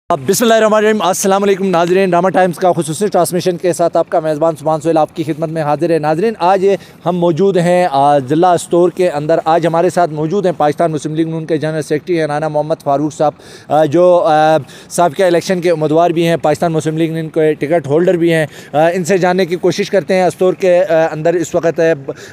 बिस्मिल्लाहिर्रहमानिर्रहीम। अस्सलाम वालेकुम नाज़रीन, रामा टाइम्स का खुसूसी ट्रांसमिशन के साथ आपका मेज़बान सुभान सोहेल आपकी खिदमत में हाजिर है। नाज़रीन, आज हम मौजूद हैं ज़िला स्टोर के अंदर। आज हमारे साथ मौजूद हैं पाकिस्तान मुस्लिम लीग नून के जनरल सेक्रेटरी हैं राना मोहम्मद फ़ारूक साहब, जो साबिक़ा इलेक्शन के उम्मीदवार भी हैं, पाकिस्तान मुस्लिम लीग नून के टिकट होल्डर भी हैं। इनसे जानने की कोशिश करते हैं स्टोर के अंदर इस वक्त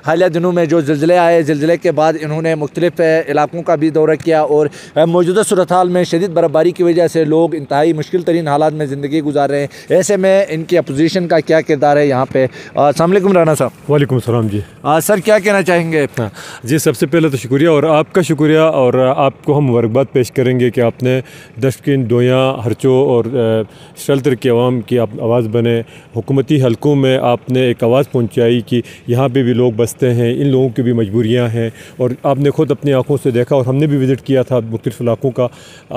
हालिया दिनों में जो ज़िलज़िले आए, ज़िलज़िले के बाद इन्होंने मुख्तलिफ़ इलाकों का भी दौरा किया और मौजूदा सूरत हाल में शदीद बर्फ़बारी की वजह से लोग इंतहाई मुश्किल तरीन हालात में ज़िंदगी गुजार रहे हैं। ऐसे में इनकी अपोजिशन का क्या किरदार है यहाँ पे? अस्सलाम वालेकुम राना साहब। वालेकुम सलाम जी। सर, क्या कहना चाहेंगे? हाँ जी, सबसे पहले तो शुक्रिया और आपका शुक्रिया, और आपको हम मुबारकबाद पेश करेंगे कि आपने दशकिन दोया हरचो और शल्तर के अवाम की आप आवाज़ बने। हुकूमती हलकों में आपने एक आवाज़ पहुँचाई कि यहाँ पे भी लोग बसते हैं, इन लोगों की भी मजबूरियाँ हैं, और आपने ख़ुद अपनी आँखों से देखा और हमने भी विज़िट किया था मुख्तलिफ़ इलाकों का।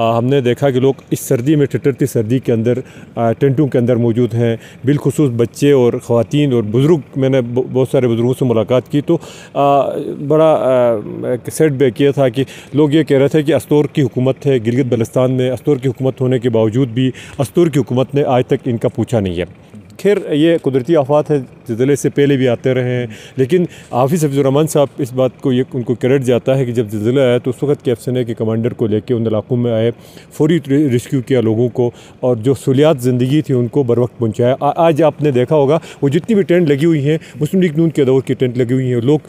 हमने देखा कि लोग इस सर्दी में ठिठुरती सर्दी के अंदर टेंटों के अंदर मौजूद हैं, बिलखुसूस बच्चे और ख़वातीन और बुज़ुर्ग। मैंने बहुत सारे बुज़ुर्गों से मुलाकात की तो बड़ा सेट बैक किया था कि लोग ये कह रहे थे कि अस्टोर की हुकूमत है गिलगित बल्तिस्तान में, अस्टोर की हुकूमत होने के बावजूद भी अस्टोर की हुकूमत ने आज तक इनका पूछा नहीं है। खैर, ये कुदरती आफात है, ज़िले से पहले भी आते रहे हैं, लेकिन हाफिज़ हफीज़ुर्रहमान साहब इस बात को ये उनको क्रेडिट जाता है कि जब ज़िला आया तो उस वक्त के FCNA के कमांडर को लेके उन इलाकों में आए, फौरी रेस्क्यू किया लोगों को, और जो सहूलियात ज़िंदगी थी उनको बर वक्त पहुँचाया। आज आपने देखा होगा वो जितनी भी टेंट लगी हुई हैं, मुस्लिम लीग नून के दौर की टेंट लगी हुई हैं, लोग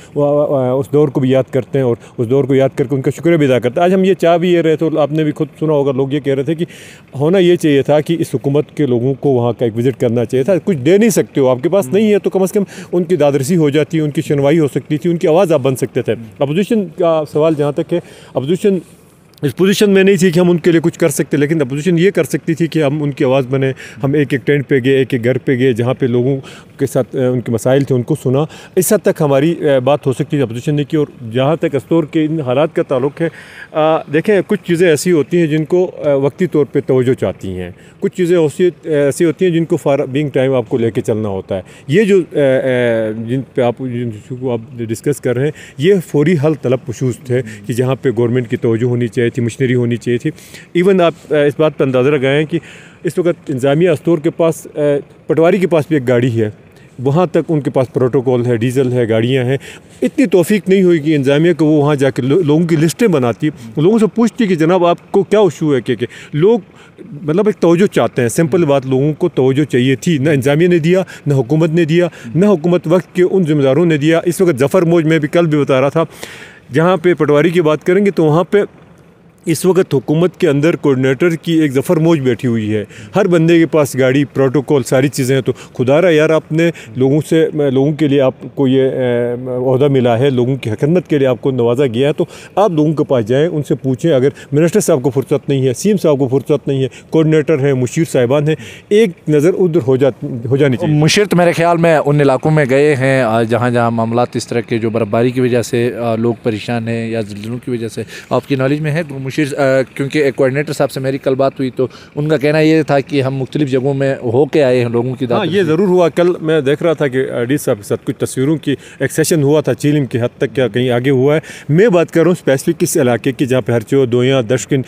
उस दौर को भी याद करते हैं और उस दौर को याद करके उनका शुक्रिया भी अदा करते हैं। आज हम ये चाह भी ये रहे, तो आपने भी खुद सुना होगा, लोग ये कह रहे थे कि होना ये चाहिए था कि इस हुकूमत के लोगों को वहाँ का एक विज़िट करना चाहिए था। कुछ दे नहीं सकते हो, आपके पास नहीं है, तो कम से कम उनकी दादरसी हो जाती, उनकी सुनवाई हो सकती थी, उनकी आवाज़ आप बन सकते थे। अपोजिशन का सवाल जहाँ तक है, अपोजिशन इस पोजीशन में नहीं थी कि हम उनके लिए कुछ कर सकते, लेकिन अपोजिशन ये कर सकती थी कि हम उनकी आवाज़ बने। हम एक एक टेंट पे गए, एक एक घर पे गए, जहाँ पे लोगों के साथ उनके मसाइल थे उनको सुना। इस हद तक हमारी बात हो सकती थी, अपोजिशन ने की। और जहाँ तक अस्टोर के इन हालात का ताल्लुक़ है, देखें, कुछ चीज़ें ऐसी होती हैं जिनको वक्ती तौर पर तवज्जो चाहती हैं, कुछ चीज़ें ऐसी होती हैं जिनको फॉर बीइंग टाइम आपको लेके चलना होता है। ये जो जिन पे आप डिस्कस कर रहे हैं, ये फौरी हल तलब इशूज़ थे कि जहाँ पे गवर्नमेंट की तवज्जो होनी चाहिए थी, मशीनरी होनी चाहिए थी। इवन आप इस बात पर अंदाज़ा लगाएं कि इस वक्त इंतज़ामिया अस्टोर के पास, पटवारी के पास भी एक गाड़ी है, वहाँ तक उनके पास प्रोटोकॉल है, डीज़ल है, गाड़ियाँ हैं। इतनी तौफीक नहीं हुई कि इंतज़ामिया को वो वहाँ जाकर लोगों की लिस्टें बनाती, लोगों से पूछती कि जनाब आपको क्या इशू है, कि लोग मतलब एक तवज्जो चाहते हैं। सिंपल बात, लोगों को तवज्जो चाहिए थी, ना इंतज़ामिया ने दिया, ना हुकूमत ने दिया, ना हुकूमत वक्त के उन ज़िम्मेदारों ने दिया। इस वक्त जफ़र मौज में भी कल भी बता रहा था, जहाँ पे पटवारी की बात करेंगे तो वहाँ पे इस वक्त हुकूमत के अंदर कोऑर्डिनेटर की एक ज़फ़र मौज बैठी हुई है। हर बंदे के पास गाड़ी, प्रोटोकॉल, सारी चीज़ें हैं। तो खुदारा यार, आपने लोगों के लिए आपको ये ओहदा मिला है, लोगों की खिदमत के लिए आपको नवाजा गया है, तो आप लोगों के पास जाएँ, उनसे पूछें। अगर मिनिस्टर साहब को फुर्सत नहीं है, CM साहब को फुर्सत नहीं है, कोऑर्डिनेटर हैं, मुशीर साहिबान हैं, एक नज़र उधर हो जानी चाहिए। मुशीर तो मेरे ख्याल में उन इलाकों में गए हैं जहाँ जहाँ मामलात इस तरह के, जो बर्फ़बारी की वजह से लोग परेशान हैं या ज़िलज़िलों की वजह से, आपकी नॉलेज में है? मुशीर, क्योंकि एक कोऑर्डिनेटर साहब से मेरी कल बात हुई तो उनका कहना ये था कि हम मुख्तलिफ जगहों में होके आए हैं लोगों की। हाँ, ये ज़रूर हुआ। कल मैं देख रहा था कि डी साहब के साथ कुछ तस्वीरों की एक सेशन हुआ था, चीलिम की हद तक क्या कहीं आगे हुआ है। मैं बात कर रहा हूँ स्पेसिफिक किस इलाके की, जहाँ पे हरचो, दोया, दशकिन,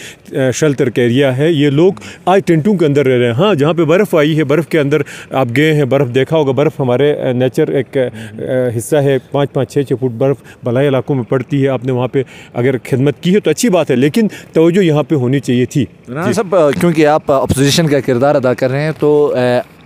शल्तर का एरिया है। ये लोग आज टेंटों के अंदर रह रहे हैं। हाँ, जहाँ पे बर्फ़ आई है, बर्फ़ के अंदर आप गए हैं, बर्फ़ देखा होगा। बर्फ़ हमारे नेचर एक हिस्सा है, 5-5, 6-6 फुट बर्फ़ बलाई इलाकों में पड़ती है। आपने वहाँ पर अगर खिदमत की है तो अच्छी बात है, लेकिन तवज्जो यहाँ पे होनी चाहिए थी। राना साहब, क्योंकि आप अपोजिशन का किरदार अदा कर रहे हैं, तो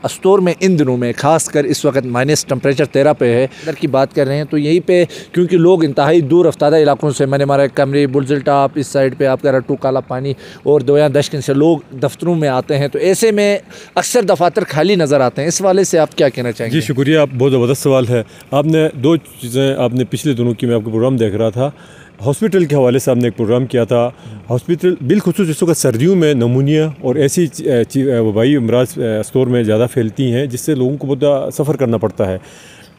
अस्टोर में इन दिनों में ख़ासकर इस वक्त माइनस टेम्परेचर 13 पे है, अगर की बात कर रहे हैं तो यहीं पे, क्योंकि लोग इंतहाई दूर अफ्तादा इलाकों से, मैंने मारा कमरी, बुलजल टॉप, इस साइड पे आपका रट्टू, काला पानी और दोया दशकिन से लोग दफ्तरों में आते हैं, तो ऐसे में अक्सर दफातर खाली नज़र आते हैं। इस वाले से आप क्या कहना चाहेंगे? जी शुक्रिया, आप बहुत ज़बरदस्त सवाल है। आपने दो चीज़ें, आपने पिछले दिनों की, मैं आपको प्रोग्राम देख रहा था, हॉस्पिटल के हवाले से आपने एक प्रोग्राम किया था। हॉस्पिटल बिलखुसूस इस वक्त सर्दियों में नमूनिया और ऐसी वबाई अमराज स्टोर में ज़्यादा फैलती हैं, जिससे लोगों को बहुत सफ़र करना पड़ता है।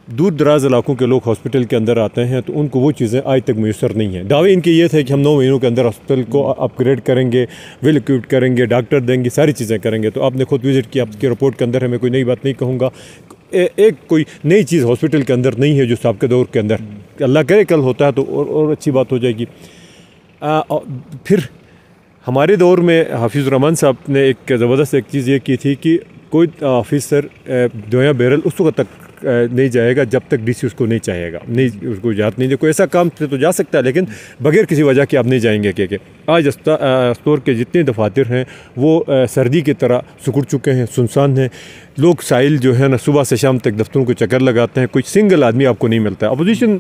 दूर दराज इलाकों के लोग हॉस्पिटल के अंदर आते हैं तो उनको वो चीज़ें आज तक मैसर नहीं हैं। दावे इनके ये थे कि हम 9 महीनों के अंदर हॉस्पिटल को अपग्रेड करेंगे, वेल इक्विप्ड करेंगे, डॉक्टर देंगे, सारी चीज़ें करेंगे। तो आपने खुद विज़िट किया, आपकी रिपोर्ट के अंदर है, मैं कोई नई बात नहीं कहूँगा। एक कोई नई चीज़ हॉस्पिटल के अंदर नहीं है जो सबके दौर के अंदर, अल्लाह करे कल होता है तो और अच्छी बात हो जाएगी। फिर हमारे दौर में हाफिज़ रहमान साहब ने एक ज़बरदस्त एक चीज़ ये की थी कि कोई ऑफिसर दोया बैरल उस वक्त तक नहीं जाएगा जब तक डीसी उसको नहीं चाहेगा, नहीं उसको इजाज़त नहीं दे। कोई ऐसा काम से तो जा सकता है लेकिन बगैर किसी वजह के आप नहीं जाएंगे। कि आज स्टोर के जितने दफातर हैं वो सर्दी की तरह सिकुड़ चुके हैं, सुनसान हैं। लोग साहिल जो है ना सुबह से शाम तक दफ्तरों को चक्कर लगाते हैं, कोई सिंगल आदमी आपको नहीं मिलता है। अपोजिशन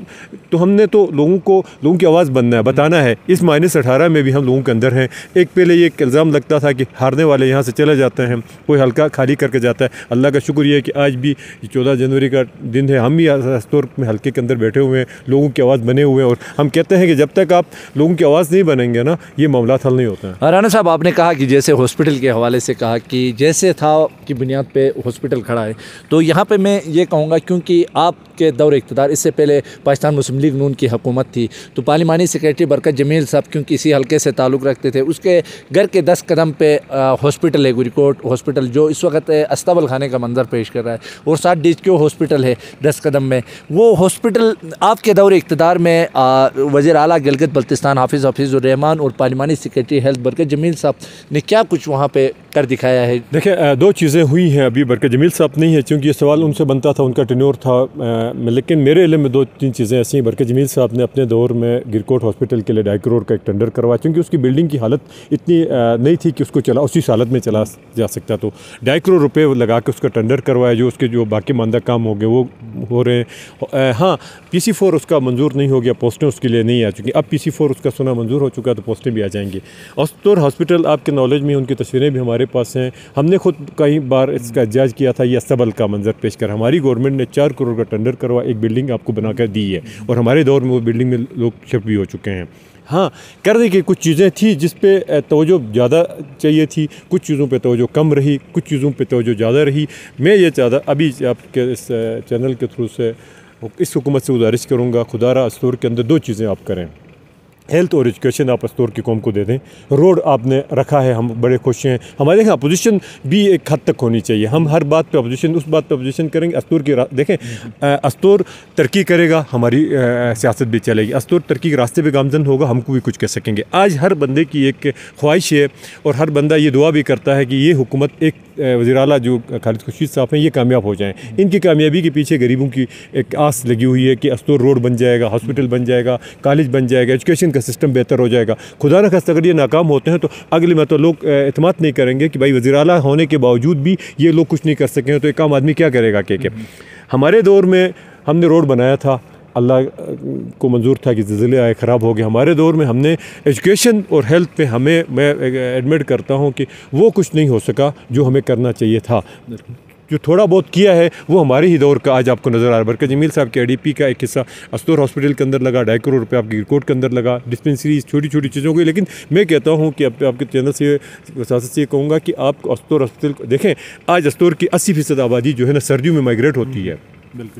तो हमने तो लोगों की आवाज़ बनना है, बताना है। इस -18 में भी हम लोगों के अंदर हैं। एक पहले ये इल्ज़ाम लगता था कि हारने वाले यहाँ से चले जाते हैं, कोई हल्का खाली करके जाता है। अल्लाह का शुक्र ये है कि आज भी 14 जनवरी का दिन है, हम भी स्टोर में हल्के के अंदर बैठे हुए हैं, लोगों की आवाज़ बने हुए हैं। और हम कहते हैं कि जब तक आप लोगों की आवाज़ नहीं बनेंगे ना, ये मामला हल नहीं होता है। राना साहब, आपने कहा कि जैसे हॉस्पिटल के हवाले से कहा कि जैसे था की बुनियाद पे हॉस्पिटल खड़ा है, तो यहाँ पे मैं ये कहूँगा क्योंकि आपके दौर इक़्तिदार इससे पहले पाकिस्तान मुस्लिम लीग नून की हुकूमत थी, तो पार्लिमानी सेक्रेटरी बरकत जमील साहब क्योंकि इसी हल्के से ताल्लुक़ रखते थे, उसके घर के 10 कदम पे हॉस्पिटल है, गुरिकोट हॉस्पिटल, जो इस वक्त अस्तबल खाने का मंजर पेश कर रहा है, और 7 DHQ हॉस्पिटल है 10 कदम में। वो हॉस्पिटल आपके दौर इक़्तिदार में वज़ीर आला गिलगित बल्तिस्तान हाफिज़ुर रहमान और पार्लिमानी सेक्रेटरी हेल्थ बरकत जमील साहब ने क्या कुछ वहाँ पे कर दिखाया है? देखिए, 2 चीज़ें हुई हैं। अभी बरकत जमील साहब नहीं है क्योंकि ये सवाल उनसे बनता था, उनका टेन्योर था, लेकिन मेरे इल्म में 2-3 चीज़ें ऐसी हैं। बरकत जमील साहब ने अपने दौर में गिरकोट हॉस्पिटल के लिए 2.5 करोड़ का एक टेंडर करवाया, क्योंकि उसकी बिल्डिंग की हालत इतनी नहीं थी कि उसको उसी हालत में चला जा सकता। तो 2.5 करोड़ रुपये लगा के उसका टेंडर करवाया। जो बाकी मानदा काम हो गए वो हो रहे हैं। हाँ, PC4 उसका मंजूर नहीं हो गया, पोस्टें उसके लिए नहीं आ चुकी। अब PC4 उसका सुना मंजूर हो चुका, तो पोस्टें भी आ जाएंगी। अस्टोर हॉस्पिटल आपके नॉलेज में, उनकी तस्वीरें भी हमारे पास हैं। हमने खुद कई बार इसका जायज़ किया था। ये अस्तबल का मंजर पेश कर हमारी गवर्नमेंट ने 4 करोड़ का टेंडर करवा, एक बिल्डिंग आपको बनाकर दी है, और हमारे दौर में वो बिल्डिंग में लोग शिफ्ट भी हो चुके हैं। हाँ, करने की कुछ चीज़ें थी जिस पे तवज्जो ज़्यादा चाहिए थी, कुछ चीज़ों पे तवज्जो कम रही, कुछ चीज़ों पे तवज्जो ज़्यादा रही। मैं ये चाहता अभी आपके इस चैनल के थ्रू से इस हुकूमत से गुजारिश करूँगा, खुदारा स्टोर के अंदर 2 चीज़ें आप करें। हेल्थ और एजुकेशन आप स्टोर की कौम को दे दें। रोड आपने रखा है, हम बड़े खुश हैं। हमारे यहाँ अपोजिशन भी एक हद तक होनी चाहिए। हम हर बात पे अपोजिशन, उस बात पे अपोजिशन करेंगे। अस्टोर की देखें, अस्टोर तरक्की करेगा, हमारी सियासत भी चलेगी। अस्टोर तरक्की के रास्ते पे गामजन होगा, हमको भी कुछ कह सकेंगे। आज हर बंदे की एक ख्वाहिश है और हर बंदा ये दुआ भी करता है कि ये हुकूमत, एक वज़ीर आला जो खालिद खुर्शीद साहब हैं, ये कामयाब हो जाएँ। इनकी कामयाबी के पीछे गरीबों की एक आस लगी हुई है कि अस्टोर रोड बन जाएगा, हॉस्पिटल बन जाएगा, कॉलेज बन जाएगा, एजुकेशन का सिस्टम बेहतर हो जाएगा। खुदा न खास्ता अगर ये नाकाम होते हैं तो अगले में तो लोग एतमाद नहीं करेंगे कि भाई वज़ीर आला होने के बावजूद भी ये लोग कुछ नहीं कर सकें, तो एक आम आदमी क्या करेगा। के हमारे दौर में हमने रोड बनाया था, अल्लाह को मंजूर था कि ज़िलज़िले आए, ख़राब हो गए। हमारे दौर में हमने एजुकेशन और हेल्थ पे मैं एडमिट करता हूँ कि वो कुछ नहीं हो सका जो हमें करना चाहिए था। जो थोड़ा बहुत किया है वो हमारे ही दौर का आज आपको नज़र आ रहा है। बरकत जमील साहब के ADP का एक हिस्सा अस्टोर हॉस्पिटल के अंदर लगा, 2.5 करोड़ रुपये आपकी गिरकोट के अंदर लगा, डिस्पेंसरी, छोटी छोटी चीज़ों की। लेकिन मैं कहता हूँ कि आपके चैनल से वसासत से ये कहूँगा कि आप अस्टोर हॉस्पिटल देखें। आज अस्टोर की 80% आबादी जो है ना सर्दियों में माइग्रेट होती है।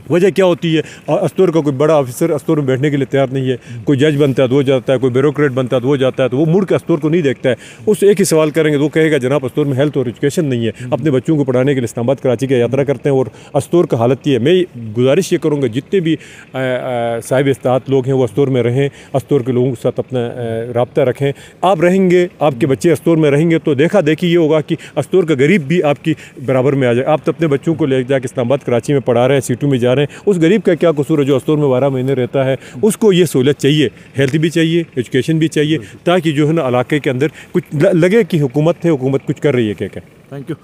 वजह क्या होती है? अस्टोर का कोई बड़ा ऑफिसर अस्टोर में बैठने के लिए तैयार नहीं है। कोई जज बनता है तो वो जाता है, कोई ब्यूरोक्रेट बनता है तो वो जाता है, तो वो मुड़ के अस्टोर को नहीं देखता है। उससे एक ही सवाल करेंगे तो वो कहेगा जनाब अस्टोर में हेल्थ और एजुकेशन नहीं है। अपने बच्चों को पढ़ाने के लिए इस्लामाबाद कराची की यात्रा करते हैं और अस्टोर का हालत ये है। मैं गुजारिश ये करूँगा जितने भी साहिब इस्तात लोग हैं वो अस्टोर में रहें, अस्टोर के लोगों के साथ अपना रब्ता रखें। आप रहेंगे, आपके बच्चे अस्टोर में रहेंगे तो देखा देखी ये होगा कि अस्टोर का गरीब भी आपकी बराबर में आ जाए। आप तो अपने बच्चों को ले जाकर इस्लामाबाद कराची में पढ़ा रहे हैं, सीटों में जा रहे हैं, उस गरीब का क्या कसूर है जो अस्टोर में 12 महीने रहता है? उसको ये सहूलत चाहिए, हेल्थ भी चाहिए, एजुकेशन भी चाहिए, ताकि जो है ना इलाके के अंदर कुछ लगे कि हुकूमत है, हुकूमत कुछ कर रही है। क्या थैंक यू।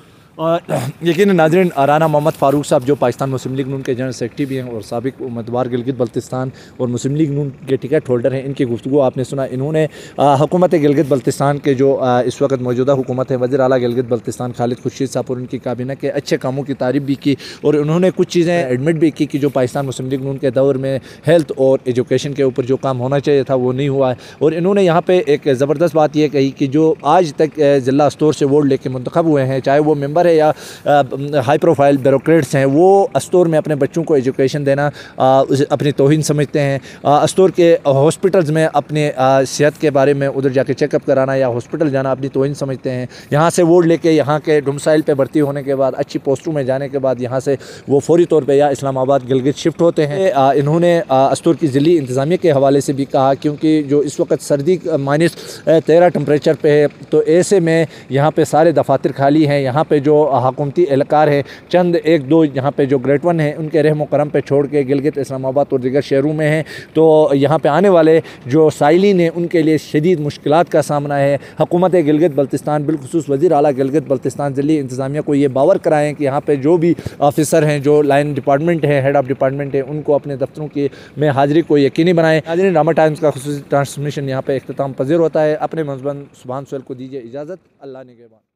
यकीन नाज़रीन, राना मोहम्मद फ़ारूक साहब जो पाकिस्तान मुस्लिम लीग नून के जनरल सेक्रेटरी भी हैं और साबिक उम्मीदवार गिलगित बल्तिस्तान और मुस्लिम लीग नून के टिकट होल्डर हैं, इनकी गुफ्तगू आपने सुना। इन्होंने हुकूमत गिलगित बल्तिस्तान के जो इस वक्त मौजूदा हुकूमत है, वज़ीर आला गिलगित बल्तिस्तान खालिद खुर्शीद साहब और उनकी काबीना के अच्छे कामों की तारीफ़ भी की और उन्होंने कुछ चीज़ें एडमिट भी की कि जो पाकिस्तान मुस्लिम लीग नून के दौर में हेल्थ और एजुकेशन के ऊपर जो काम होना चाहिए था वो नहीं हुआ है। और इन्होंने यहाँ पर एक ज़बरदस्त बात यह कही कि जो आज तक ज़िला स्टोर से वोट लेके मुंतखब हुए हैं, चाहे वो मेंबर अफसर है या हाई प्रोफाइल ब्यूरोक्रेट्स हैं, वो अस्टोर में अपने बच्चों को एजुकेशन देना अपनी तौहीन समझते हैं। अस्टोर के हॉस्पिटल्स में अपने सेहत के बारे में उधर जाके चेकअप कराना या हॉस्पिटल जाना अपनी तौहीन समझते हैं। यहाँ से वोट लेके यहाँ के डोमिसाइल पे भर्ती होने के बाद अच्छी पोस्टों में जाने के बाद यहाँ से वो फौरी तौर पे या इस्लामाबाद गिलगित शिफ्ट होते हैं। इन्होंने अस्टोर की ज़िली इंतज़ामिया के हवाले से भी कहा, क्योंकि जो इस वक्त सर्दी -13 टेम्परेचर पे है, तो ऐसे में यहाँ पे सारे दफातर खाली हैं। यहाँ पे जो हुकूमती एहलकार है चंद 1-2 यहाँ पे जो ग्रेड 1 है उनके रहम करम पे छोड़ के गिलगित इस्लामाबाद और दीगर शहरों में हैं। तो यहाँ पे आने वाले जो साइलिन हैं उनके लिए शदीद मुश्किलात का सामना है। हुकूमत गिलगित बल्तिस्तान बिलखुसूस वज़ीर आला गिलगित बल्तिस्तान ज़िली इंतज़ामिया को ये बावर कराएँ कि यहाँ पे जो भी ऑफिसर हैं, जो लाइन डिपार्टमेंट है, हेड ऑफ़ डिपार्टमेंट है, उनको अपने दफ्तरों की में हाज़िरी को यकीनी बनाएँ। नाज़रीन, रामा टाइम्स का खुसूसी ट्रांसमिशन यहाँ पे इख्तिताम पज़ीर होता है। अपने मेज़बान सुभान सोहेल को दीजिए इजाज़त। अल्लाह निगहबान।